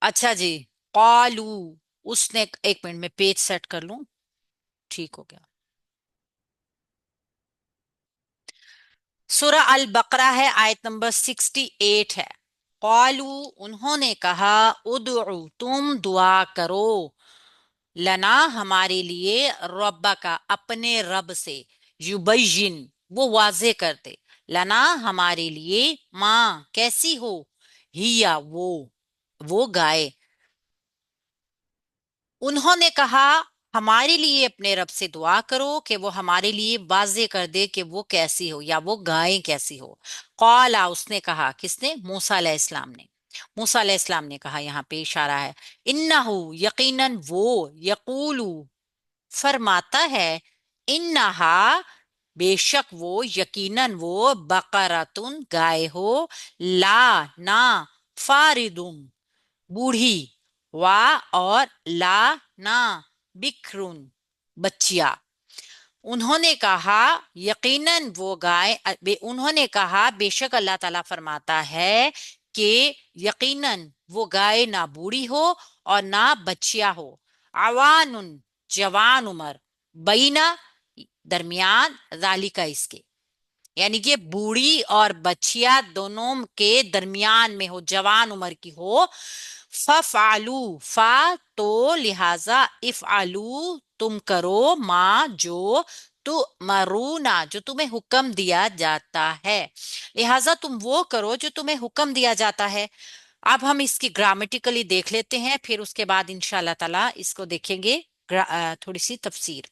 अच्छा जी। कालू, उसने, एक मिनट में पेज सेट कर लूं। ठीक हो गया। सूरह अल बकरा है, आयत नंबर 68 है। कालू, उन्होंने कहा, उदउ, तुम दुआ करो, लना, हमारे लिए, रब्बा का, अपने रब से, युबय्यिन, वो वाजे कर दे, लना, हमारे लिए, माँ, कैसी हो, हिया, वो गाय। उन्होंने कहा, हमारे लिए अपने रब से दुआ करो कि वो हमारे लिए वाजे कर दे कि वो कैसी हो, या वो गाय कैसी हो। कौला, उसने कहा, किसने, मूसा अलैहिस्सलाम ने। मूसा अलैहिस्सलाम ने कहा, यहाँ पे इशारा है, इन्नहु, यकीनन वो, यकूलू, फरमाता है, इन्नहा, बेशक वो, यकीनन वो, बकरातुन, गाय हो, ला, ना, फारिदुम, बूढ़ी, वा, और ला, ना, बिखरुन, बच्चिया। उन्होंने कहा, यकीनन वो गाय, उन्होंने कहा, बेशक अल्लाह ताला फरमाता है कि यकीनन वो गाय ना बूढ़ी हो और ना बच्चिया हो, अवानुन, जवान उम्र, बैना, दरमियान, जालिका, इसके, यानी कि बूढ़ी और बच्चिया दोनों के दरमियान में हो, जवान उम्र की हो। फफालू, फा, तो लिहाजा, इफआलू, तुम करो, माँ, जो, तु मरूना, जो तुम्हें हुक्म दिया जाता है, लिहाजा तुम वो करो जो तुम्हें हुक्म दिया जाता है। अब हम इसकी ग्रामेटिकली देख लेते हैं, फिर उसके बाद इंशाल्लाह ताला इसको देखेंगे, थोड़ी सी तफसीर।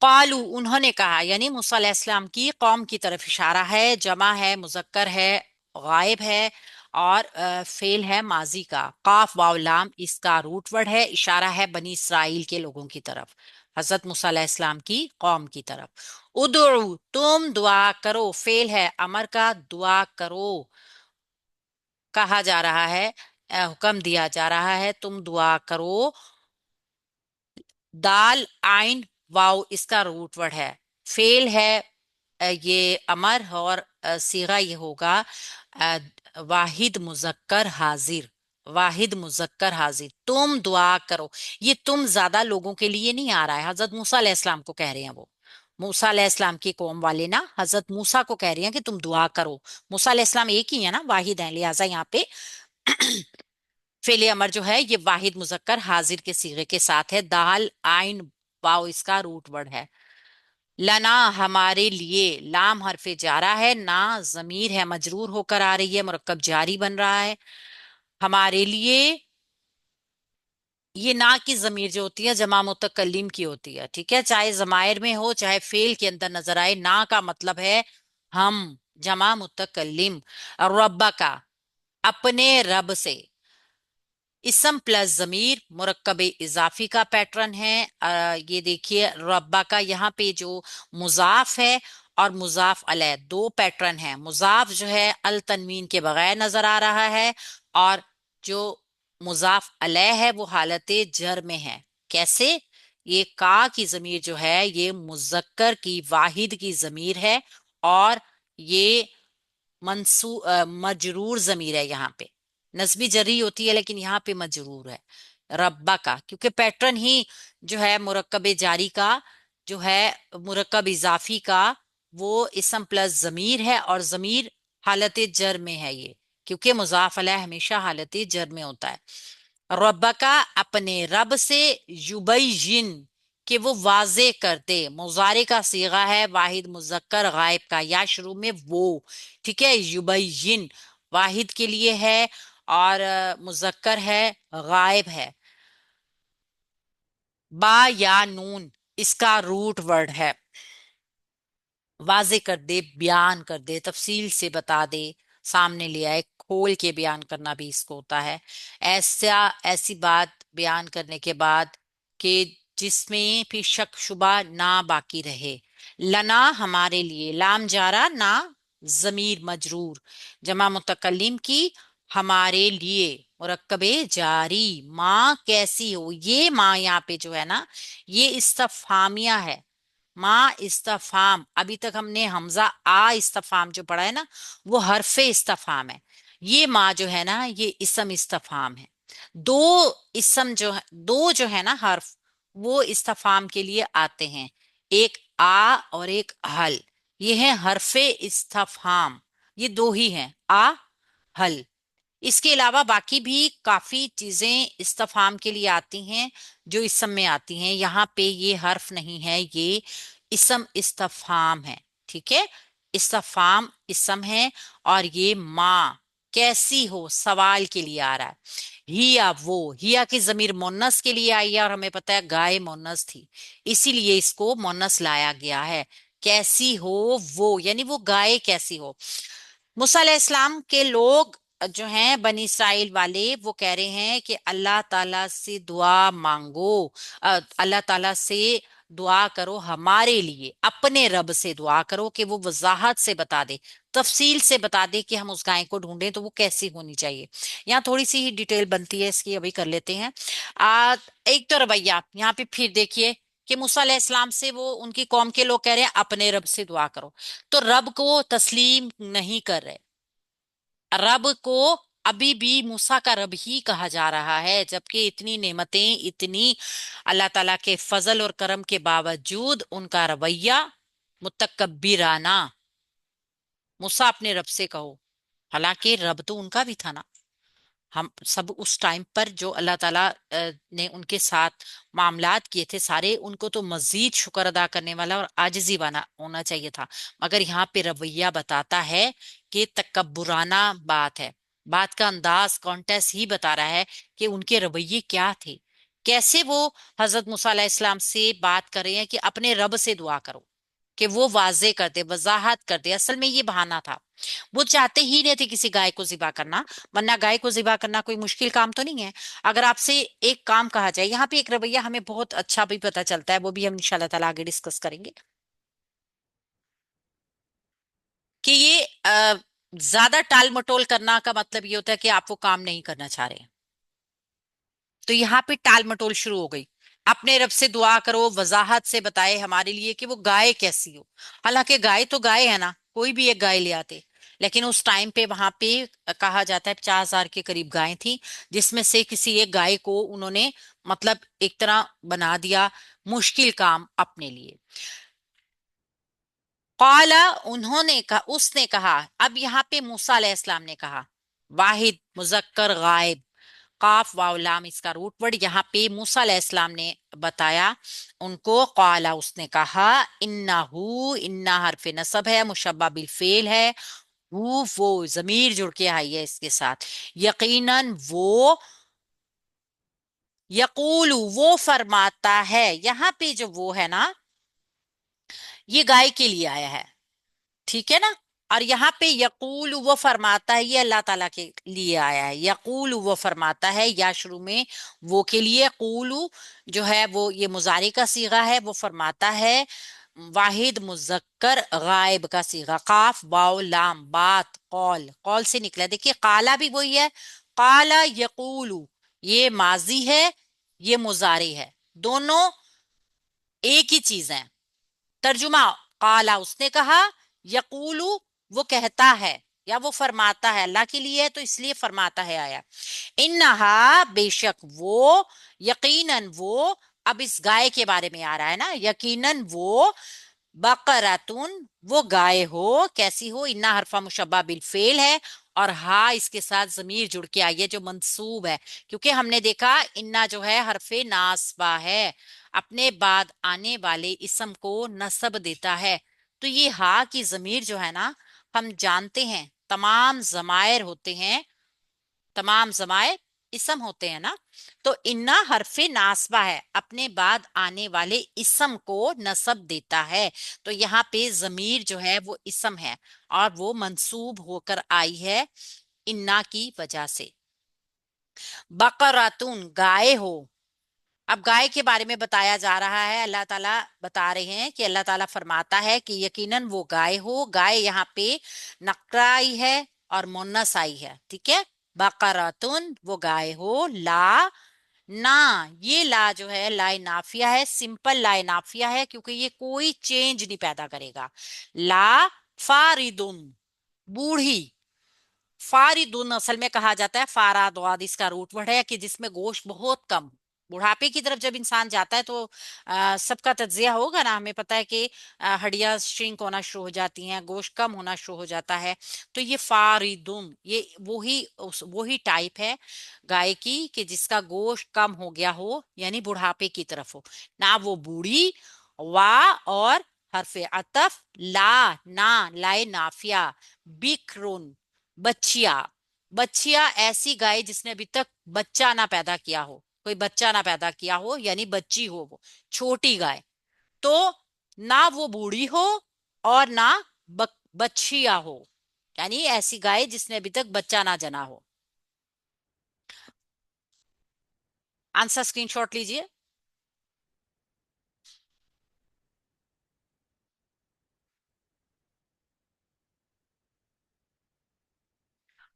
कालू, उन्होंने कहा, यानी मूसा अलैहिस्सलाम की कौम की तरफ इशारा है, जमा है, मुजक्कर है, गायब है, और फेल है माजी का, काफ वाव लाम इसका रूट वर्ड है, इशारा है बनी इसराइल के लोगों की तरफ, हजरत मूसा अलैहिस्सलाम की कौम की तरफ। उदउ, तुम दुआ करो, फेल है अमर का, दुआ करो, कहा जा रहा है, हुक्म दिया जा रहा है, तुम दुआ करो। दाल, आइन, वाव इसका रूट वर्ड है, फेल है, ये अमर, और सीगा ये होगा अ, वाहिद मुजक्कर हाजिर, वाहिद मुजक्कर हाजिर, तुम दुआ करो। ये तुम ज्यादा लोगों के लिए नहीं आ रहा है, हजरत मूसा अलैहिस्सलाम को कह रहे हैं वो, मूसा अलैहिस्सलाम की कौम वाले ना हजरत मूसा को कह रहे हैं कि तुम दुआ करो। मूसा अलैहिस्सलाम एक ही है ना, वाहिद है, लिहाजा यहाँ पे फेले अमर जो है ये वाहिद मुजक्कर हाजिर के सीगे के साथ है। दाल, आइन, वाव इसका रूट वर्ड है। लना, हमारे लिए, लाम हरफे जारा है, ना जमीर है, मजरूर होकर आ रही है, मुरक्कब जारी बन रहा है, हमारे लिए। ये ना की जमीर जो होती है जमा मुतकल्लिम की होती है, ठीक है, चाहे जमायर में हो चाहे फेल के अंदर नजर आए, ना का मतलब है हम, जमा मुतकल्लिम। रब्बा का, अपने रब से, इसम प्लस जमीर, मुरक्कब इजाफी का पैटर्न है। ये देखिए, रब्बा का यहाँ पे जो मुजाफ है और मुजाफ अलैह दो पैटर्न है, मुजाफ जो है अल तनवीन के बगैर नजर आ रहा है, और जो मुजाफ अलैह है वो हालत जर में है। कैसे, ये का की जमीर जो है ये मुजक्कर की वाहिद की जमीर है, और ये मजरूर जमीर है, यहाँ पे नस्बी जरी होती है लेकिन यहाँ पे मजरूर है, रब्बा का, क्योंकि पैटर्न ही जो है मुरक्कब जारी का, जो है मुरक्कब इजाफी का, वो इसम प्लस जमीर है, और जमीर हालत जर में है ये, क्योंकि मुजाफ अलैह हमेशा हालत जर में होता है। रब्बा का, अपने रब से, युबय्यिन, कि वो वाजे करते, मुजारे का सीगा है, वाहिद मुजक्कर गायब का, या शुरू में वो, ठीक है, युबय्यिन वाहिद के लिए है, और मुजक्कर है, गायब है। बा या नून इसका रूट वर्ड है, वाजे कर दे, बयान कर दे, तफसील से बता दे, सामने ले आए, खोल के बयान करना भी इसको होता है। ऐसा, ऐसी बात बयान करने के बाद कि जिसमें भी शक शुबा ना बाकी रहे। लना, हमारे लिए, लाम जारा, ना जमीर मजरूर, जमा मुतकल्लिम की, हमारे लिए, मुरक्कबे जारी, माँ कैसी हो, ये माँ यहाँ पे जो है ना ये इस्तफहामिया है, माँ इस्तफाम, अभी तक हमने हमजा आ इस्तफाम जो पढ़ा है ना, वो हरफे इस्तफाम है। ये माँ जो है ना, ये इसम इस्तफाम है। दो इसम जो है, दो जो है ना हर्फ, वो इस्तफाम के लिए आते हैं, एक आ और एक हल। ये है हरफे इस्तफाम, ये दो ही हैं, आ हल। इसके अलावा बाकी भी काफी चीजें इस्तफाम के लिए आती हैं जो इसम में आती हैं। यहाँ पे ये हर्फ नहीं है, ये इसम इस्तफाम है। ठीक है, इस्तफाम इसम है। और ये माँ कैसी हो सवाल के लिए आ रहा है। हिया वो, हिया की जमीर मोन्नस के लिए आई है, और हमें पता है गाय मोन्नस थी, इसीलिए इसको मोन्नस लाया गया है। कैसी हो वो, यानी वो गाय कैसी हो। मूसा अलैहिस्सलाम के लोग जो हैं बनी इसराइल वाले, वो कह रहे हैं कि अल्लाह ताला से दुआ मांगो, अल्लाह ताला से दुआ करो हमारे लिए, अपने रब से दुआ करो कि वो वजाहत से बता दे, तफसील से बता दे कि हम उस गाय को ढूंढें तो वो कैसी होनी चाहिए। यहाँ थोड़ी सी ही डिटेल बनती है इसकी, अभी कर लेते हैं। एक तो रवैया यहाँ पे फिर देखिए कि मूसा अलैहिस्सलाम से वो उनकी कौम के लोग कह रहे हैं अपने रब से दुआ करो, तो रब को तस्लीम नहीं कर रहे। रब को अभी भी मूसा का रब ही कहा जा रहा है, जबकि इतनी नेमतें, इतनी अल्लाह ताला के फजल और करम के बावजूद उनका रवैया मुतकब्बिराना। मूसा अपने रब से कहो, हालांकि रब तो उनका भी था ना। हम सब उस टाइम पर जो अल्लाह ताला ने उनके साथ मामलात किए थे सारे, उनको तो मजीद शुक्र अदा करने वाला और आजिजी वाला होना चाहिए था। मगर यहाँ पे रवैया बताता है कि तकब्बुराना बात है, बात का अंदाज कॉन्टेस्ट ही बता रहा है कि उनके रवैये क्या थे। कैसे वो हजरत मूसा अलैहिस्सलाम से बात कर रहे हैं कि अपने रब से दुआ करो कि वो वाजे कर दे, वजाहत कर दे। असल में ये बहाना था, वो चाहते ही नहीं थे किसी गाय को जिबा करना, वरना गाय को जिबा करना कोई मुश्किल काम तो नहीं है। अगर आपसे एक काम कहा जाए, यहाँ पे एक रवैया हमें बहुत अच्छा भी पता चलता है, वो भी हम इंशाल्लाह ताला आगे डिस्कस करेंगे, कि ये ज्यादा टाल मटोल करना का मतलब ये होता है कि आप वो काम नहीं करना चाह रहे हैं। तो यहाँ पे टाल मटोल शुरू हो गई। अपने रब से दुआ करो, वजाहत से बताए हमारे लिए कि वो गाय कैसी हो। हालांकि गाय तो गाय है ना, कोई भी एक गाय ले आते। लेकिन उस टाइम पे वहां पे कहा जाता है 50,000 के करीब गायें थी, जिसमें से किसी एक गाय को उन्होंने मतलब एक तरह बना दिया मुश्किल काम अपने लिए। काला, उन्होंने कहा, उसने कहा। अब यहाँ पे मूसा अलैहिस्सलाम ने कहा, वाहिद मुजक्कर गायब, काफ वाव लाम इसका रूट वर्ड। यहाँ पे मूसा अलैहिस्सलाम ने बताया उनको, काला उसने कहा, इन्नहु, इन्ना हरफ नसब है, मुशब्बा बिल फेल है, वो जमीर जुड़ के आई है इसके साथ। यकीनन वो, यकूलु वो फरमाता है। यहाँ पे जो वो है ना, ये गाय के लिए आया है, ठीक है ना। और यहाँ पे यकूल वो फरमाता है, ये अल्लाह ताला के लिए आया है। यकूल वो फरमाता है, या शुरू में वो के लिए, कूलू जो है वो ये मुजारी का सीगा है, वो फरमाता है। वाहिद मुजक्कर गायब का सीगा, काफ वाव लाम बात कौल, कौल से निकला। देखिए काला भी वही है, काला यकूलू, ये माजी है, ये मुजारी है, दोनों एक ही चीज है। तर्जुमा, काला उसने कहा, यकूलू वो कहता है या वो फरमाता है, अल्लाह के लिए है तो इसलिए फरमाता है आया। इन्नहा बेशक वो, यकीनन वो, अब इस गाय के बारे में आ रहा है ना, यकीनन वो, बकरातुन वो गाय हो, कैसी हो। इन्ना हरफा मुशब्बा बिल फेल है, और हा इसके साथ जमीर जुड़ के आई है जो मंसूब है, क्योंकि हमने देखा इन्ना जो है हरफे नासबा है, अपने बाद आने वाले इसम को नसब देता है। तो ये हा की जमीर जो है ना, हम जानते हैं तमाम जमायर होते हैं, तमाम जमायर इसम होते हैं ना। तो इन्ना हरफे नासबा है, अपने बाद आने वाले इसम को नसब देता है। तो यहाँ पे जमीर जो है वो इसम है, और वो मंसूब होकर आई है इन्ना की वजह से। बकरातुन गाय हो, अब गाय के बारे में बताया जा रहा है। अल्लाह ताला बता रहे हैं कि अल्लाह ताला फरमाता है कि यकीनन वो गाय हो। गाय यहाँ पे नकरा आई है और मुन्नस आई है, ठीक है। बकरातुन वो गाय हो, ला ना, ये ला जो है लाए नाफिया है, सिंपल लाए नाफिया है, क्योंकि ये कोई चेंज नहीं पैदा करेगा। ला फारिदुन, बूढ़ी। फारिदुन असल में कहा जाता है, फारादवाद इसका रूट वर्ड है, कि जिसमें गोश्त बहुत कम। बुढ़ापे की तरफ जब इंसान जाता है तो सबका तज्जिया होगा ना, हमें पता है कि हड्डियां श्रिंक होना शुरू हो जाती हैं, गोश्त कम होना शुरू हो जाता है। तो ये फारिदुन, ये वही टाइप है गाय की कि जिसका गोश्त कम हो गया हो, यानी बुढ़ापे की तरफ हो। ना वो बूढ़ी, वा और हरफे अतफ ला, ना लाए नाफिया, बिक्रुन, बच्चिया। बच्चिया ऐसी गाय जिसने अभी तक बच्चा ना पैदा किया हो, कोई बच्चा ना पैदा किया हो, यानी बच्ची हो, वो छोटी गाय। तो ना वो बूढ़ी हो और ना बच्चिया हो, यानी ऐसी गाय जिसने अभी तक बच्चा ना जना हो। आंसर स्क्रीनशॉट लीजिए।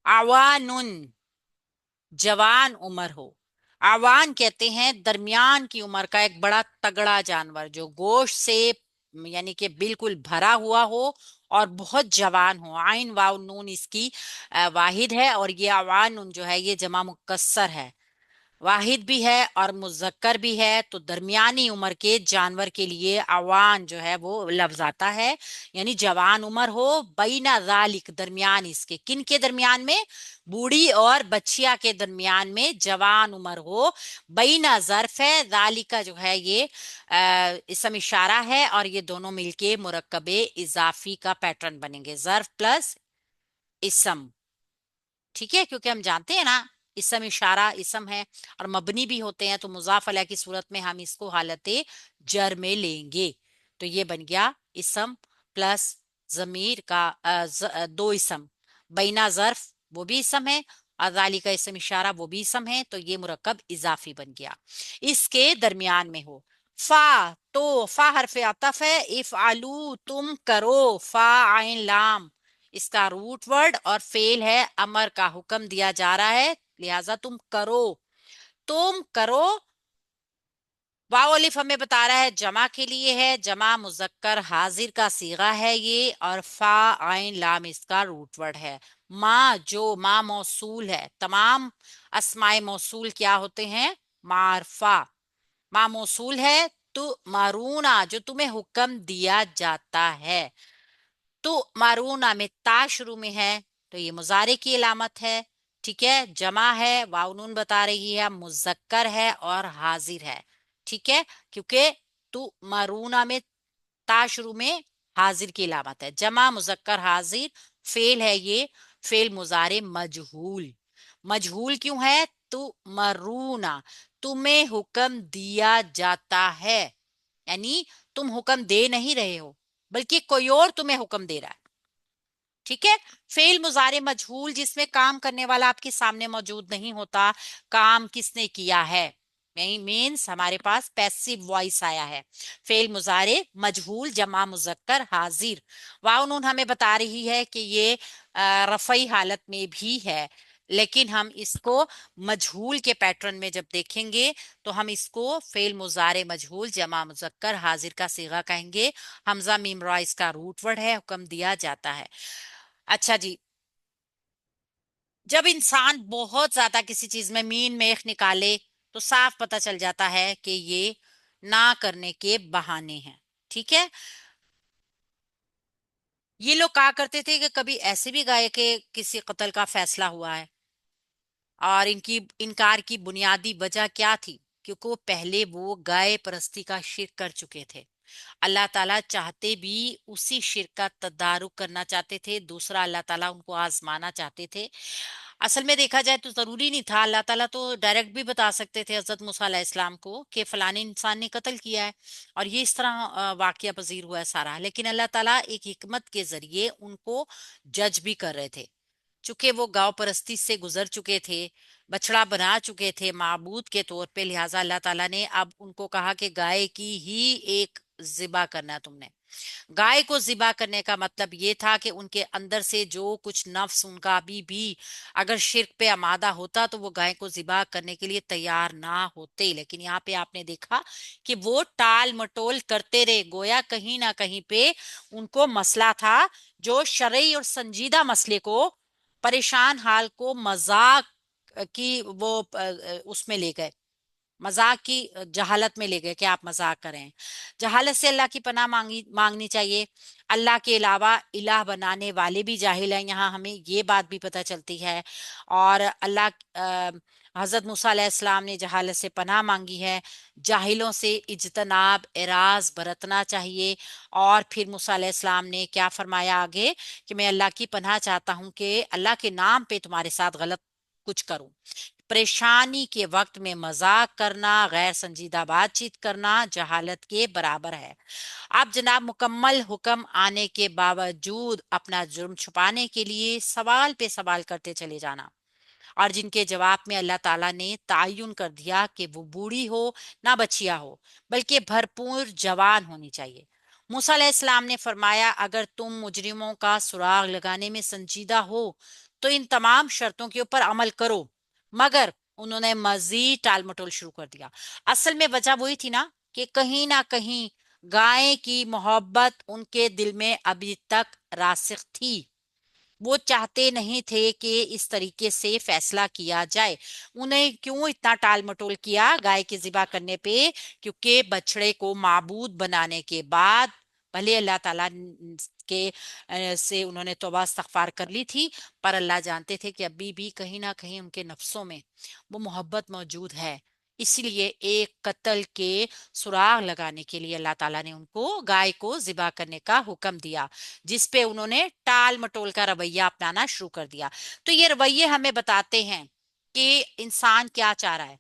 आवानुन, जवान उम्र हो। आवान कहते हैं दरमियान की उम्र का एक बड़ा तगड़ा जानवर, जो गोश्त से यानी कि बिल्कुल भरा हुआ हो और बहुत जवान हो। आइन वाव नून इसकी वाहिद है, और ये आवान नून जो है ये जमा मुकस्सर है, वाहिद भी है और मुजक्कर भी है। तो दरमियानी उम्र के जानवर के लिए अवान जो है वो लफ्ज आता है, यानी जवान उम्र हो। बैना जालिक, दरमियान इसके, किन के दरमियान में? बूढ़ी और बच्चिया के दरमियान में जवान उम्र हो। बैना जर्फ है, जालिका जो है ये इसम इशारा है, और ये दोनों मिलके मुरक्कबे इजाफी का पैटर्न बनेंगे, जर्फ प्लस इसम। ठीक है, क्योंकि हम जानते हैं ना, इसम इशारा इसम है और मबनी भी होते हैं, तो मुजाफ अलैह की सूरत में हम इसको हालते जर में लेंगे। तो ये बन गया इसम प्लस जमीर का दो इसम। बैना जर्फ वो भी इसम है, अजाली का इसम इशारा वो भी इसम है, तो ये मुरक्कब इजाफी बन गया। इसके दरमियान में हो फा, तो फा हरफे अतफ है, इफ आलू तुम करो, फा आइन लाम इसका रूट वर्ड और फेल है, अमर का हुक्म दिया जा रहा है, लिहाजा तुम करो, तुम करो। वाव अलिफ हमें बता रहा है जमा के लिए है, जमा मुजक्कर हाजिर का सीगा है ये, और फा आइन लाम इसका रूट वर्ड है। माँ, जो माँ मौसूल है, तमाम अस्माए मौसूल क्या होते हैं? मारफा। माँ मौसूल है तो मारूना, जो तुम्हें हुक्म दिया जाता है। तो मारूना में ता शुरू में है, तो ये मुजारे की अलामत है। ठीक है, जमा है, वाउनून बता रही है, मुजक्कर है और हाजिर है। ठीक है, क्योंकि तू मारूना में ता शुरू में हाजिर की अलामत है, जमा मुजक्कर हाजिर। फेल है ये, फेल मुजारे मजहूल। मजहूल क्यों है? तू मरूना, तुम्हें हुक्म दिया जाता है, यानी तुम हुक्म दे नहीं रहे हो, बल्कि कोई और तुम्हें हुक्म दे रहा है। ठीक है, फेल मुजारे मजहूल जिसमें काम करने वाला आपके सामने मौजूद नहीं होता, काम किसने किया है, मीन्स हमारे पास पैसिव वॉइस आया है। फेल मुजारे मजहूल जमा मुजक्कर हाजिर। वाव नून हमें बता रही है कि ये रफई हालत में भी है, लेकिन हम इसको मजहूल के पैटर्न में जब देखेंगे तो हम इसको फेल मुजारे मजहूल जमा मुजक्कर हाजिर का सीगा कहेंगे। हमजा मीम रा इसका रूट वर्ड है, हुक्म दिया जाता है। अच्छा जी, जब इंसान बहुत ज्यादा किसी चीज में मीन मेख निकाले तो साफ पता चल जाता है कि ये ना करने के बहाने हैं। ठीक है, ये लोग कहा करते थे कि कभी ऐसे भी गाय के किसी कत्ल का फैसला हुआ है, और इनकी इनकार की बुनियादी वजह क्या थी? क्योंकि वो पहले वो गाय परस्ती का शिर्क कर चुके थे। अल्लाह ताला चाहते भी उसी शिर्क का तदारुक करना चाहते थे, दूसरा अल्लाह ताला उनको आजमाना चाहते थे। असल में देखा जाए तो जरूरी नहीं था, अल्लाह ताला तो डायरेक्ट भी बता सकते थे हजरत मूसा अलैहिस्सलाम को कि फलाने इंसान ने कत्ल किया है, और ये इस तरह वाकया पजीर हुआ है सारा। लेकिन अल्लाह ताला एक हिकमत के जरिए उनको जज भी कर रहे थे, चूंकि वो गांव परस्ती से गुजर चुके थे, बछड़ा बना चुके थे माबूद के तौर पे। लिहाजा अल्लाह ताला ने अब उनको कहा कि गाय की ही एक ذبح करना है तुमने। गाय को ज़िबा करने का मतलब ये था कि उनके अंदर से जो कुछ नफ्स उनका अभी भी अगर शिर्क पे आमादा होता तो वो गाय को ज़िबा करने के लिए तैयार ना होते। लेकिन यहाँ पे आपने देखा कि वो टाल मटोल करते रहे, गोया कहीं ना कहीं पे उनको मसला था जो शरई और संजीदा मसले को, परेशान हाल को मजाक की वो उसमें ले गए, मजाक की जहालत में ले गए कि आप मजाक करें। जहालत से अल्लाह की पनाह मांगनी चाहिए। अल्लाह के अलावा इलाह बनाने वाले भी जाहिल हैं, यहाँ हमें ये बात भी पता चलती है। और हजरत मूसा अलैहिस्सलाम ने जहालत से पनाह मांगी है। जाहिलों से इज्तनाब एराज बरतना चाहिए। और फिर मूसा अलैहिस्सलाम ने क्या फरमाया आगे कि मैं अल्लाह की पनाह चाहता हूं कि अल्लाह के नाम पे तुम्हारे साथ गलत कुछ करूं। परेशानी के वक्त में मजाक करना, गैर संजीदा बातचीत करना जहालत के बराबर है। आप जनाब मुकम्मल हुक्म आने के बावजूद अपना जुर्म छुपाने के लिए सवाल पे सवाल करते चले जाना, और जिनके जवाब में अल्लाह ताला ने तायुन कर दिया कि वो बूढ़ी हो ना बचिया हो, बल्कि भरपूर जवान होनी चाहिए। मूसा अलैहिस्सलाम ने फरमाया अगर तुम मुजरिमों का सुराग लगाने में संजीदा हो तो इन तमाम शर्तों के ऊपर अमल करो। मगर उन्होंने मजीद टाल मटोल शुरू कर दिया। असल में वजह वही थी ना कि कहीं ना कहीं गाय की मोहब्बत उनके दिल में अभी तक रासिख थी। वो चाहते नहीं थे कि इस तरीके से फैसला किया जाए। उन्हें क्यों इतना टाल मटोल किया गाय के ज़िबा करने पे? क्योंकि बछड़े को माबूद बनाने के बाद भले अल्लाह ताला के से उन्होंने तौबा इस्तगफार कर ली थी, पर अल्लाह जानते थे कि अभी भी कहीं ना कहीं उनके नफ्सों में वो मोहब्बत मौजूद है। इसलिए एक कत्ल के सुराग लगाने के लिए अल्लाह ताला ने उनको गाय को ज़िबा करने का हुक्म दिया, जिस पे उन्होंने टाल मटोल का रवैया अपनाना शुरू कर दिया। तो ये रवैये हमें बताते हैं कि इंसान क्या चाह रहा है।